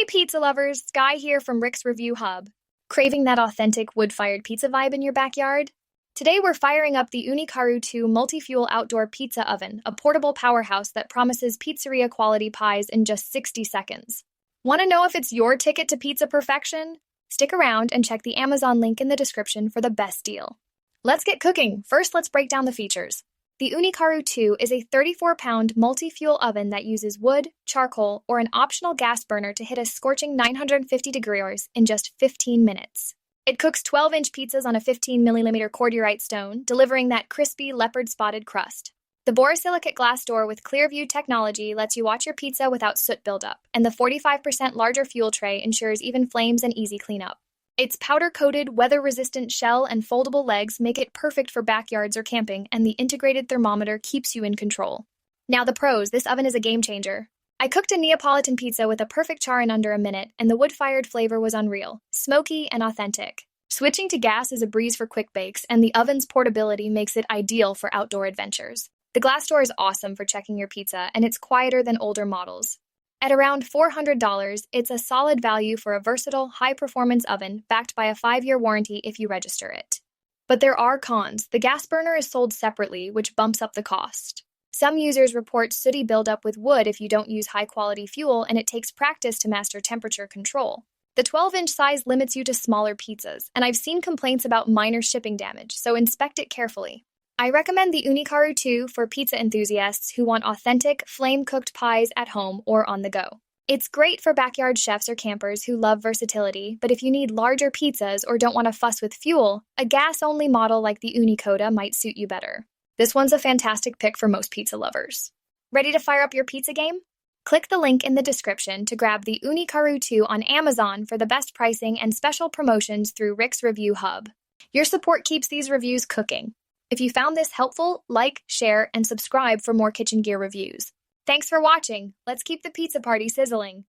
Hey pizza lovers, Sky here from Rick's Review Hub. Craving that authentic wood-fired pizza vibe in your backyard? Today we're firing up the Ooni Karu 2 multi-fuel outdoor pizza oven, a portable powerhouse that promises pizzeria quality pies in just 60 seconds. Want to know if it's your ticket to pizza perfection? Stick around and check the Amazon link in the description for the best deal. Let's get cooking. First, let's break down the features. The Ooni Karu 2 is a 34-pound multi-fuel oven that uses wood, charcoal, or an optional gas burner to hit a scorching 950 degrees in just 15 minutes. It cooks 12-inch pizzas on a 15mm cordierite stone, delivering that crispy, leopard-spotted crust. The borosilicate glass door with ClearView technology lets you watch your pizza without soot buildup, and the 45% larger fuel tray ensures even flames and easy cleanup. Its powder-coated, weather-resistant shell and foldable legs make it perfect for backyards or camping, and the integrated thermometer keeps you in control. Now the pros, this oven is a game-changer. I cooked a Neapolitan pizza with a perfect char in under a minute, and the wood-fired flavor was unreal, smoky and authentic. Switching to gas is a breeze for quick bakes, and the oven's portability makes it ideal for outdoor adventures. The glass door is awesome for checking your pizza, and it's quieter than older models. At around $400, it's a solid value for a versatile, high-performance oven backed by a 5-year warranty if you register it. But there are cons. The gas burner is sold separately, which bumps up the cost. Some users report sooty buildup with wood if you don't use high-quality fuel, and it takes practice to master temperature control. The 12-inch size limits you to smaller pizzas, and I've seen complaints about minor shipping damage, so inspect it carefully. I recommend the Ooni Karu 2 for pizza enthusiasts who want authentic, flame-cooked pies at home or on the go. It's great for backyard chefs or campers who love versatility, but if you need larger pizzas or don't want to fuss with fuel, a gas-only model like the Ooni Coda might suit you better. This one's a fantastic pick for most pizza lovers. Ready to fire up your pizza game? Click the link in the description to grab the Ooni Karu 2 on Amazon for the best pricing and special promotions through Rick's Review Hub. Your support keeps these reviews cooking. If you found this helpful, like, share, and subscribe for more kitchen gear reviews. Thanks for watching. Let's keep the pizza party sizzling.